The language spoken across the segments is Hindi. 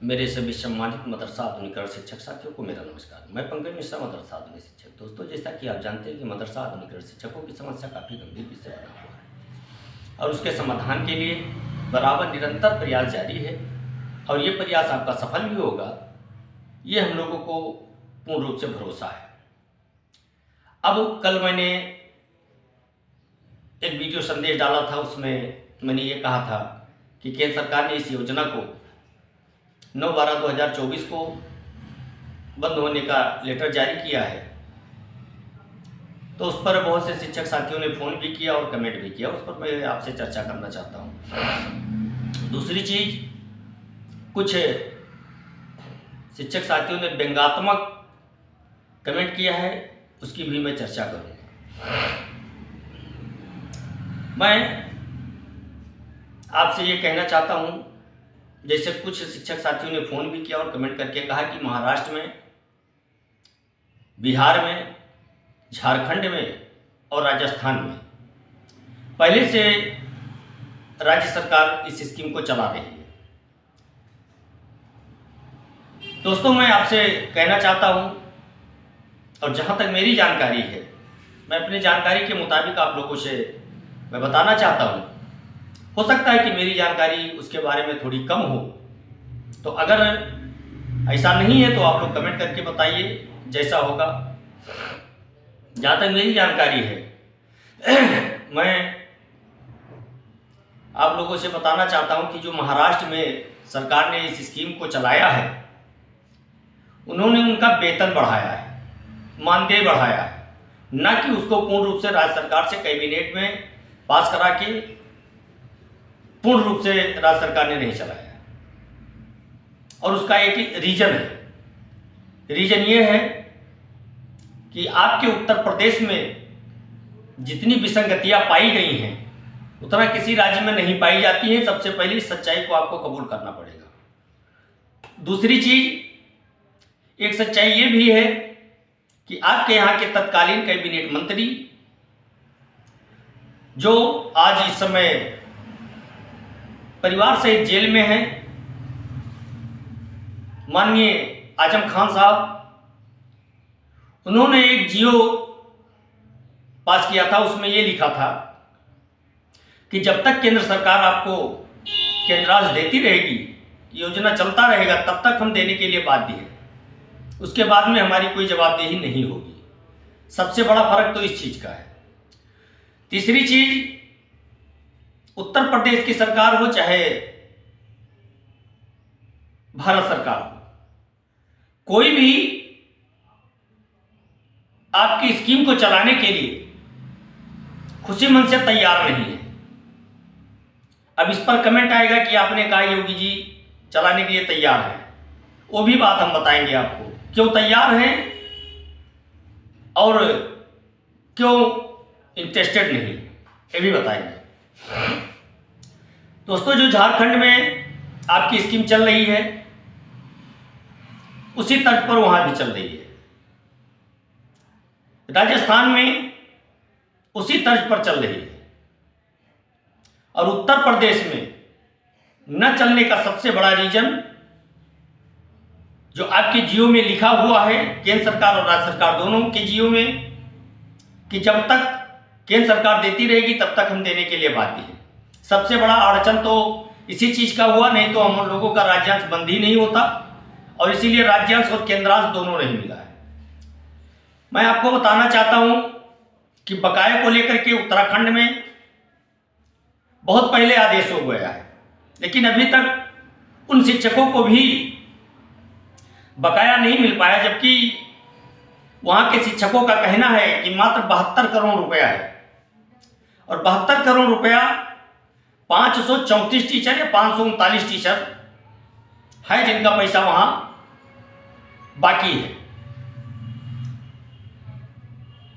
मेरे सभी सम्मानित मदरसा आधुनिकरण शिक्षक साथियों को मेरा नमस्कार। मैं पंकज मिश्रा, मदरसा आधुनिक शिक्षक। दोस्तों, जैसा कि आप जानते हैं कि मदरसा आधुनिकरण शिक्षकों की समस्या काफ़ी गंभीर विषय बना हुआ है और उसके समाधान के लिए बराबर निरंतर प्रयास जारी है और ये प्रयास आपका सफल भी होगा, ये हम लोगों को पूर्ण रूप से भरोसा है। अब कल मैंने एक वीडियो संदेश डाला था, उसमें मैंने ये कहा था कि केंद्र सरकार ने इस योजना को 9/12/2024 को बंद होने का लेटर जारी किया है। तो उस पर बहुत से शिक्षक साथियों ने फ़ोन भी किया और कमेंट भी किया, उस पर मैं आपसे चर्चा करना चाहता हूँ। दूसरी चीज़, कुछ शिक्षक साथियों ने व्यंग्यात्मक कमेंट किया है, उसकी भी मैं चर्चा करूँगा। मैं आपसे ये कहना चाहता हूँ, जैसे कुछ शिक्षक साथियों ने फ़ोन भी किया और कमेंट करके कहा कि महाराष्ट्र में, बिहार में, झारखंड में और राजस्थान में पहले से राज्य सरकार इस स्कीम को चला रही है। दोस्तों, मैं आपसे कहना चाहता हूं, और जहां तक मेरी जानकारी है, मैं अपनी जानकारी के मुताबिक आप लोगों से मैं बताना चाहता हूं। हो सकता है कि मेरी जानकारी उसके बारे में थोड़ी कम हो, तो अगर ऐसा नहीं है तो आप लोग कमेंट करके बताइए, जैसा होगा। जहाँ तक मेरी जानकारी है, मैं आप लोगों से बताना चाहता हूँ कि जो महाराष्ट्र में सरकार ने इस स्कीम को चलाया है, उन्होंने उनका वेतन बढ़ाया है, मानदेय बढ़ाया है, न कि उसको पूर्ण रूप से राज्य सरकार से कैबिनेट में पास करा के पूर्ण रूप से राज्य सरकार ने नहीं चलाया। और उसका एक रीजन है, रीजन ये है कि आपके उत्तर प्रदेश में जितनी विसंगतियां पाई गई हैं उतना किसी राज्य में नहीं पाई जाती है। सबसे पहले इस सच्चाई को आपको कबूल करना पड़ेगा। दूसरी चीज, एक सच्चाई ये भी है कि आपके यहाँ के तत्कालीन कैबिनेट मंत्री, जो आज इस समय परिवार सहित जेल में हैं, माननीय आजम खान साहब, उन्होंने एक जियो पास किया था। उसमें यह लिखा था कि जब तक केंद्र सरकार आपको केंद्र राज देती रहेगी, योजना चलता रहेगा, तब तक हम देने के लिए बाध्य हैं। उसके बाद में हमारी कोई जवाबदेही नहीं होगी। सबसे बड़ा फर्क तो इस चीज का है। तीसरी चीज, उत्तर प्रदेश की सरकार हो चाहे भारत सरकार हो, कोई भी आपकी स्कीम को चलाने के लिए खुशी मन से तैयार नहीं है। अब इस पर कमेंट आएगा कि आपने कहा योगी जी चलाने के लिए तैयार है, वो भी बात हम बताएंगे आपको, क्यों तैयार हैं और क्यों इंटरेस्टेड नहीं, ये भी बताएंगे। दोस्तों, जो झारखंड में आपकी स्कीम चल रही है, उसी तर्ज पर वहां भी चल रही है। राजस्थान में उसी तर्ज पर चल रही है। और उत्तर प्रदेश में न चलने का सबसे बड़ा रीजन, जो आपके जियो में लिखा हुआ है, केंद्र सरकार और राज्य सरकार दोनों के जियो में, कि जब तक केंद्र सरकार देती रहेगी तब तक हम देने के लिए बाध्य हैं। सबसे बड़ा अड़चन तो इसी चीज का हुआ, नहीं तो हम लोगों का राज्यांश बंद ही नहीं होता, और इसीलिए राज्यांश और केंद्रांश दोनों नहीं मिला है। मैं आपको बताना चाहता हूं कि बकाये को लेकर के उत्तराखंड में बहुत पहले आदेश हो गया है, लेकिन अभी तक उन शिक्षकों को भी बकाया नहीं मिल पाया, जबकि वहां के शिक्षकों का कहना है कि मात्र 72 करोड़ रुपया है। और 72 करोड़ रुपया 534 टीचर या 539 टीचर है जिनका पैसा वहां बाकी है।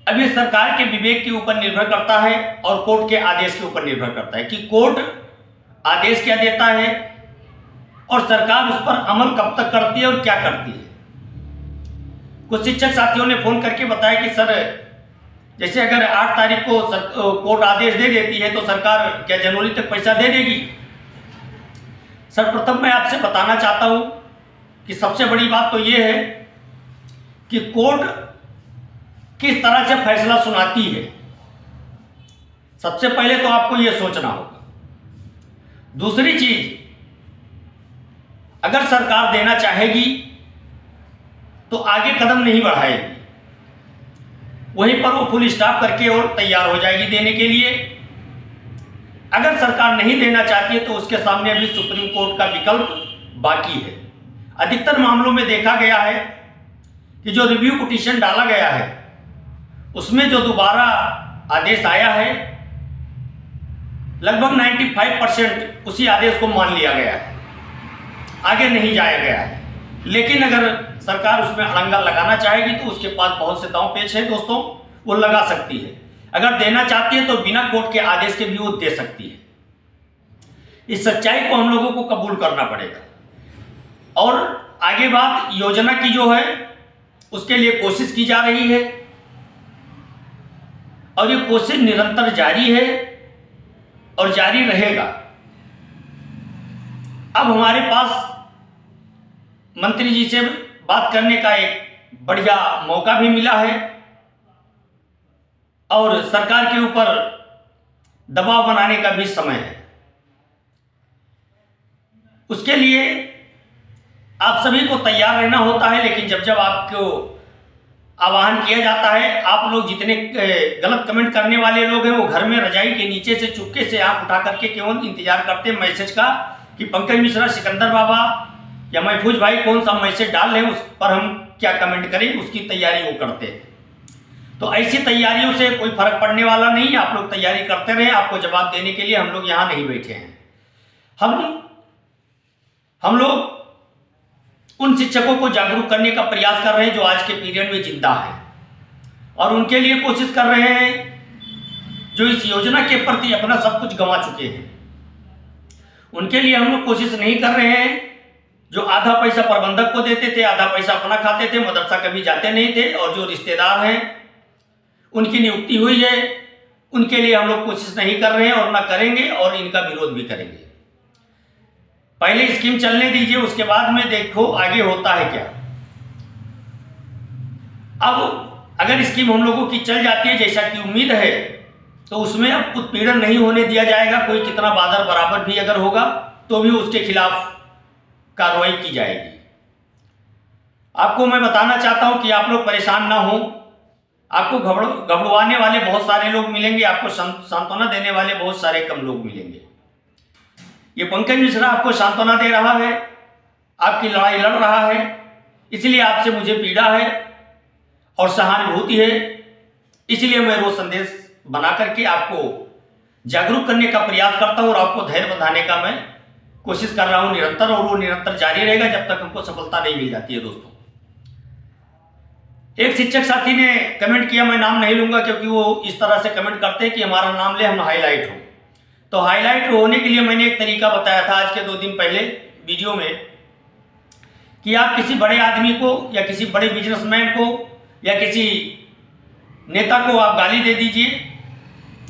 अब ये सरकार के विवेक के ऊपर निर्भर करता है और कोर्ट के आदेश के ऊपर निर्भर करता है कि कोर्ट आदेश क्या देता है और सरकार उस पर अमल कब तक करती है और क्या करती है। कुछ शिक्षक साथियों ने फोन करके बताया कि सर, जैसे अगर 8 तारीख को कोर्ट आदेश दे देती है तो सरकार क्या जनवरी तक पैसा दे देगी? सर्वप्रथम मैं आपसे बताना चाहता हूं कि सबसे बड़ी बात तो ये है कि कोर्ट किस तरह से फैसला सुनाती है। सबसे पहले तो आपको यह सोचना होगा। दूसरी चीज, अगर सरकार देना चाहेगी तो आगे कदम नहीं बढ़ाएगी, वहीं पर वो फुल स्टॉप करके और तैयार हो जाएगी देने के लिए। अगर सरकार नहीं देना चाहती है तो उसके सामने अभी सुप्रीम कोर्ट का विकल्प बाकी है। अधिकतर मामलों में देखा गया है कि जो रिव्यू पिटीशन डाला गया है उसमें जो दोबारा आदेश आया है, लगभग 95% उसी आदेश को मान लिया गया है, आगे नहीं जाया गया है। लेकिन अगर सरकार उसमें अड़ंगा लगाना चाहेगी तो उसके पास बहुत से दांव पेच है दोस्तों, वो लगा सकती है। अगर देना चाहती है तो बिना कोर्ट के आदेश के भी वो दे सकती है। इस सच्चाई को हम लोगों को कबूल करना पड़ेगा। और आगे बात योजना की जो है उसके लिए कोशिश की जा रही है और ये कोशिश निरंतर जारी है और जारी रहेगा। अब हमारे पास मंत्री जी से बात करने का एक बढ़िया मौका भी मिला है और सरकार के ऊपर दबाव बनाने का भी समय है। उसके लिए आप सभी को तैयार रहना होता है, लेकिन जब जब आपको आह्वान किया जाता है, आप लोग जितने गलत कमेंट करने वाले लोग हैं वो घर में रजाई के नीचे से चुपके से आंख उठा करके केवल इंतजार करते हैं मैसेज का कि पंकज मिश्रा, सिकंदर बाबा या महफूज भाई कौन सा मैसेज डाल रहे हैं, उस पर हम क्या कमेंट करें, उसकी तैयारी वो करते हैं। तो ऐसी तैयारियों से कोई फर्क पड़ने वाला नहीं है। आप लोग तैयारी करते रहे, आपको जवाब देने के लिए हम लोग यहाँ नहीं बैठे हैं। हम लोग उन शिक्षकों को जागरूक करने का प्रयास कर रहे हैं जो आज के पीरियड में जिंदा है, और उनके लिए कोशिश कर रहे हैं जो इस योजना के प्रति अपना सब कुछ गंवा चुके हैं। उनके लिए हम लोग कोशिश नहीं कर रहे हैं जो आधा पैसा प्रबंधक को देते थे, आधा पैसा अपना खाते थे, मदरसा कभी जाते नहीं थे, और जो रिश्तेदार हैं उनकी नियुक्ति हुई है, उनके लिए हम लोग कोशिश नहीं कर रहे हैं और ना करेंगे, और इनका विरोध भी करेंगे। पहले स्कीम चलने दीजिए, उसके बाद में देखो आगे होता है क्या। अब अगर स्कीम हम लोगों की चल जाती है जैसा कि उम्मीद है, तो उसमें अब उत्पीड़न नहीं होने दिया जाएगा। कोई कितना बादल बराबर भी अगर होगा तो भी उसके खिलाफ कार्रवाई की जाएगी। आपको मैं बताना चाहता हूं कि आप लोग परेशान ना हो। आपको घबराने वाले बहुत सारे लोग मिलेंगे, आपको सांत्वना देने वाले बहुत सारे कम लोग मिलेंगे। ये पंकज मिश्रा आपको सांत्वना दे रहा है, आपकी लड़ाई लड़ रहा है, इसलिए आपसे मुझे पीड़ा है और सहानुभूति है। इसलिए मैं रोज संदेश बना करके आपको जागरूक करने का प्रयास करता हूं और आपको धैर्य बंधाने का मैं कोशिश कर रहा हूं निरंतर, और वो निरंतर जारी रहेगा जब तक हमको सफलता नहीं मिल जाती है। दोस्तों, एक शिक्षक साथी ने कमेंट किया, मैं नाम नहीं लूंगा क्योंकि वो इस तरह से कमेंट करते हैं कि हमारा नाम ले, हम हाईलाइट हो। तो हाईलाइट होने के लिए मैंने एक तरीका बताया था आज के 2 दिन पहले वीडियो में कि आप किसी बड़े आदमी को या किसी बड़े बिजनेसमैन को या किसी नेता को आप गाली दे दीजिए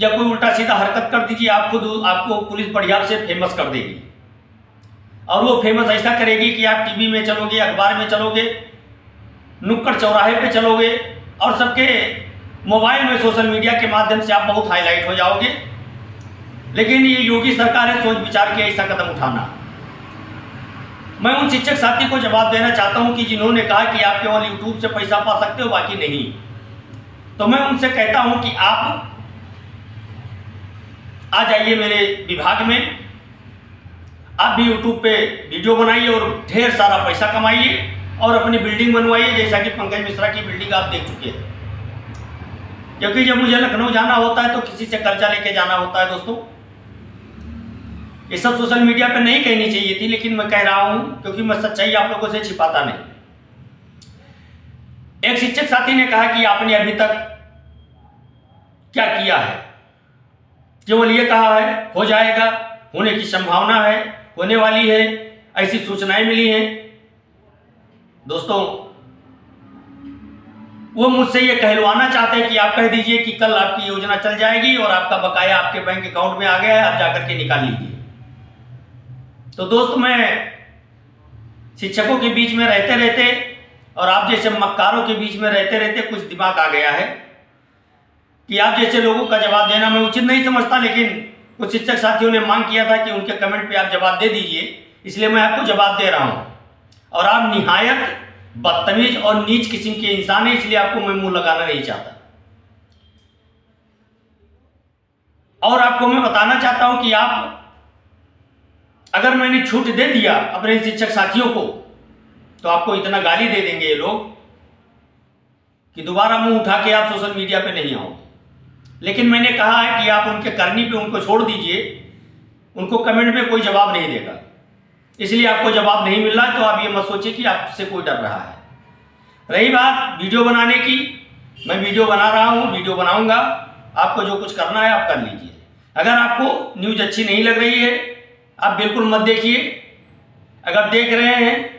या कोई उल्टा सीधा हरकत कर दीजिए, आपको पुलिस बढ़िया से फेमस कर देगी। और वो फेमस ऐसा करेगी कि आप टीवी में चलोगे, अखबार में चलोगे, नुक्कड़ चौराहे पे चलोगे, और सबके मोबाइल में सोशल मीडिया के माध्यम से आप बहुत हाईलाइट हो जाओगे। लेकिन ये योगी सरकार है, सोच विचार के ऐसा कदम उठाना। मैं उन शिक्षक साथी को जवाब देना चाहता हूं कि जिन्होंने कहा कि आप केवल यूट्यूब से पैसा पा सकते हो बाकी नहीं, तो मैं उनसे कहता हूं कि आप आ जाइए मेरे विभाग में, आप भी यूट्यूब पे वीडियो बनाइए और ढेर सारा पैसा कमाइए और अपनी बिल्डिंग बनवाइए, जैसा कि पंकज मिश्रा की बिल्डिंग आप देख चुके हैं। क्योंकि जब मुझे लखनऊ जाना होता है तो किसी से कर्जा लेके जाना होता है। दोस्तों, ये सब सोशल मीडिया पे नहीं कहनी चाहिए थी, लेकिन मैं कह रहा हूं क्योंकि मैं सच्चाई आप लोगों से छिपाता नहीं। एक शिक्षक साथी ने कहा कि आपने अभी तक क्या किया है, केवल ये कहा है हो जाएगा, होने की संभावना है, होने वाली है, ऐसी सूचनाएं मिली हैं। दोस्तों, वो मुझसे ये कहलवाना चाहते हैं कि आप कह दीजिए कि कल आपकी योजना चल जाएगी और आपका बकाया आपके बैंक अकाउंट में आ गया है, आप जाकर के निकाल लीजिए। तो दोस्त, मैं शिक्षकों के बीच में रहते रहते और आप जैसे मक्कारों के बीच में रहते रहते कुछ दिमाग आ गया है कि आप जैसे लोगों का जवाब देना मैं उचित नहीं समझता, लेकिन कुछ शिक्षक साथियों ने मांग किया था कि उनके कमेंट पे आप जवाब दे दीजिए, इसलिए मैं आपको जवाब दे रहा हूं। और आप निहायत बदतमीज और नीच किस्म के इंसान हैं, इसलिए आपको मैं मुंह लगाना नहीं चाहता। और आपको मैं बताना चाहता हूं कि आप अगर मैंने छूट दे दिया अपने शिक्षक साथियों को तो आपको इतना गाली दे देंगे ये लोग कि दोबारा मुंह उठा के आप सोशल मीडिया पे नहीं आओगे। लेकिन मैंने कहा है कि आप उनके करनी पे उनको छोड़ दीजिए, उनको कमेंट में कोई जवाब नहीं देगा, इसलिए आपको जवाब नहीं मिल रहा है। तो आप ये मत सोचिए कि आपसे कोई डर रहा है। रही बात वीडियो बनाने की, मैं वीडियो बना रहा हूँ, वीडियो बनाऊंगा, आपको जो कुछ करना है आप कर लीजिए। अगर आपको न्यूज़ अच्छी नहीं लग रही है आप बिल्कुल मत देखिए, अगर देख रहे हैं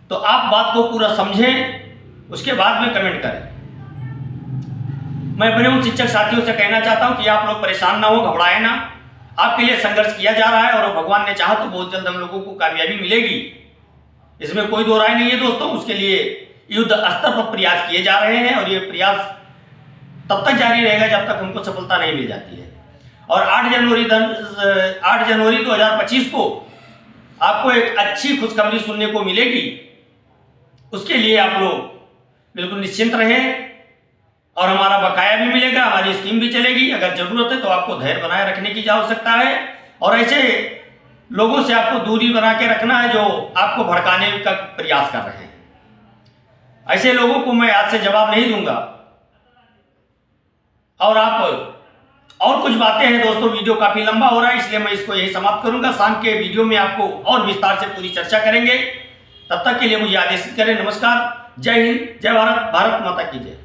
तो आप बात को पूरा समझें, उसके बाद में कमेंट करें। मैं अपने उन शिक्षक साथियों से कहना चाहता हूं कि आप लोग परेशान ना हो, घबराएं ना, आपके लिए संघर्ष किया जा रहा है और भगवान ने चाहा तो बहुत जल्द हम लोगों को कामयाबी मिलेगी, इसमें कोई दो राय नहीं है दोस्तों। उसके लिए युद्ध स्तर पर प्रयास किए जा रहे हैं और ये प्रयास तब तक जारी रहेगा जब तक हमको सफलता नहीं मिल जाती है। और 8 जनवरी 2025 को आपको एक अच्छी खुशखबरी सुनने को मिलेगी, उसके लिए आप लोग बिल्कुल निश्चिंत रहें और हमारा बकाया भी मिलेगा, हमारी स्कीम भी चलेगी। अगर जरूरत है तो आपको धैर्य बनाए रखने की आवश्यकता है और ऐसे लोगों से आपको दूरी बना के रखना है जो आपको भड़काने का प्रयास कर रहे हैं। ऐसे लोगों को मैं आज से जवाब नहीं दूंगा। और आप और कुछ बातें हैं दोस्तों, वीडियो काफी लंबा हो रहा है इसलिए मैं इसको यही समाप्त करूंगा। शाम के वीडियो में आपको और विस्तार से पूरी चर्चा करेंगे। तब तक के लिए मुझे आदेशित करें। नमस्कार, जय हिंद, जय भारत, भारत माता की जय।